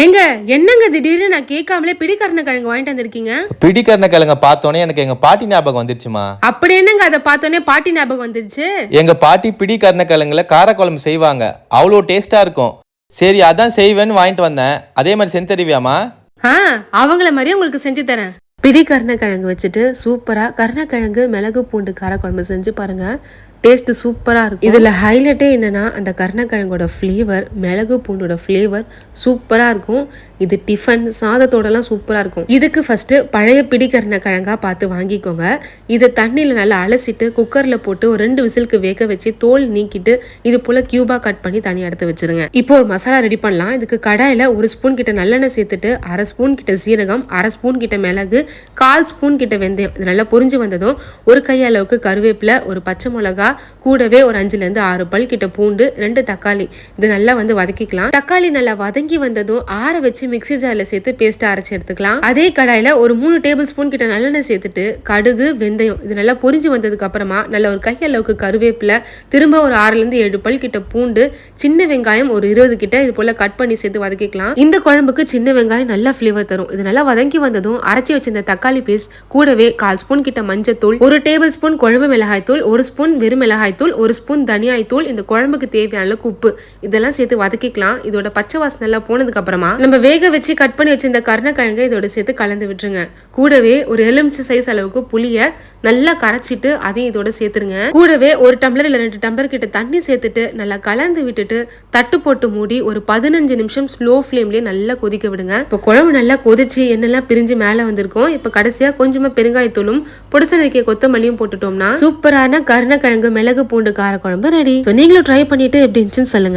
ஏங்க என்னங்க திடீர்னு நான் கேட்காமலே பிடிக்கரணக்கிழங்கு வாங்கிட்டு வந்திருக்கீங்க? பிடிக்கரணக்கிழங்க பார்த்தோன்னே எனக்கு எங்க பாட்டி ஞாபகம் வந்துருச்சுமா. அப்படி என்னங்க அதை பார்த்தோன்னே பாட்டி ஞாபகம் வந்துருச்சு? எங்க பாட்டி பிடிக்கரணக்கிழங்குல காரக்குழம்பு செய்வாங்க, அவ்வளோ டேஸ்டா இருக்கும். சரி அதான் செய்வேன்னு வாங்கிட்டு வந்தேன். அதே மாதிரி செஞ்சு தருவியாமா? அவங்கள மாதிரி உங்களுக்கு செஞ்சு தரேன். பிடி கருணக்கிழங்கு வச்சுட்டு சூப்பரா கருணக்கிழங்கு மிளகு பூண்டு காரக்குழம்பு செஞ்சு பாருங்க. டேஸ்ட் சூப்பரா இருக்கும். இதுல ஹைலைட்டே என்னன்னா அந்த கருணக்கிழங்கோட ஃப்ளேவர், மிளகு பூண்டோட ஃப்ளேவர் சூப்பரா இருக்கும். இது டிஃபன் சாதத்தோடலாம் சூப்பரா இருக்கும். இதுக்கு ஃபர்ஸ்ட் பழைய பிடி கருணக்கிழங்கா பார்த்து வாங்கிக்கோங்க. இதை தண்ணியில நல்லா அலசிட்டு குக்கர்ல போட்டு ஒரு 2 விசிலுக்கு வேக வச்சு தோல் நீக்கிட்டு இது போல கியூபா கட் பண்ணி தனியாக எடுத்து வச்சிருங்க. இப்போ ஒரு மசாலா ரெடி பண்ணலாம். இதுக்கு கடாயில 1 ஸ்பூன் கிட்ட நல்லெண்ணெய் சேர்த்துட்டு 1/2 ஸ்பூன் கிட்ட சீரகம், 1/2 ஸ்பூன் கிட்ட மிளகு, 1/4 ஸ்பூன் கிட்ட வெந்தயம் இது நல்லா பொரிஞ்சு வந்ததும் ஒரு கையளவுக்கு கருவேப்பிலை, ஒரு பச்சை மிளகா, கூடவே ஒரு 5ல இருந்து 6 பல் கிட்ட பூண்டு, 2 தக்காளி இது நல்லா வதக்கிக்கலாம். தக்காளி நல்லா வதங்கி வந்ததும் ஆற வச்சு மிக்ஸி ஜார்ல சேர்த்து பேஸ்ட் அரைச்சு எடுத்துக்கலாம். அதே கடாயில ஒரு 3 டேபிள் ஸ்பூன் கிட்ட நல்லெண்ணெய் சேர்த்துட்டு கடுகு, வெந்தயம் இது நல்லா பொரிஞ்சு வந்ததுக்கு அப்புறமா நல்ல ஒரு கையளவுக்கு கருவேப்பிலை, திரும்ப ஒரு 6ல இருந்து 7 பல் கிட்ட பூண்டு, சின்ன வெங்காயம் ஒரு 20 கிட்ட இது போல கட் பண்ணி சேர்த்து வதக்கிக்கலாம். இந்த குழம்புக்கு சின்ன வெங்காயம் நல்லா ஃபிளேவர் தரும். இது நல்லா வதங்கி வந்ததும் அரைச்சி வச்சிருந்த தக்காளி பேஸ்ட், கூடவே 1/4 ஸ்பூன் கிட்ட மஞ்சத்தூள், 1 டேபிள் ஸ்பூன் குழம்பு மிளகாய் தூள், 1 ஸ்பூன் வெறும் மிளகாய் தூள், 1 ஸ்பூன் தனியாய் தூள், இந்த குழம்புக்கு தேவையான அளவுக்கு உப்பு இதெல்லாம் சேர்த்து வதக்கிக்கலாம். இதோட பச்சை வாசனை எல்லாம் போனதுக்கு அப்புறமா நம்ம வேக வச்சு கட் பண்ணி வச்சிருந்த கருணக்கிழங்கை இதோட சேர்த்து கலந்து விட்டுருங்க. கூடவே ஒரு எலுமிச்சை சைஸ் அளவுக்கு புளிய நல்லா கரைச்சிட்டு அதையும் இதோட சேர்த்துருங்க. கூடவே 1 டம்ளர் இல்ல 2 டம்ளர் கிட்ட தண்ணி சேர்த்துட்டு நல்லா கலந்து விட்டுட்டு தட்டு போட்டு மூடி ஒரு 15 நிமிஷம் ஸ்லோ ஃபிளேம்லயே நல்லா கொதிக்க விடுங்க. இப்போ குழம்பு நல்லா கொதிச்சு எண்ணெல்லாம் பிரிஞ்சு மேல வந்திருக்கும். இப்போ கடைசியா கொஞ்சமா பெருங்காயத்தூளும் பொடிசு நறுக்கிய கொத்தமல்லியும் போட்டுட்டோம்னா சூப்பரான கருணக்கிழங்கு மிளகு பூண்டு கார குழம்பு ரெடி. நீங்களும் ட்ரை பண்ணிட்டு எப்படி இருந்துச்சுன்னு சொல்லுங்க.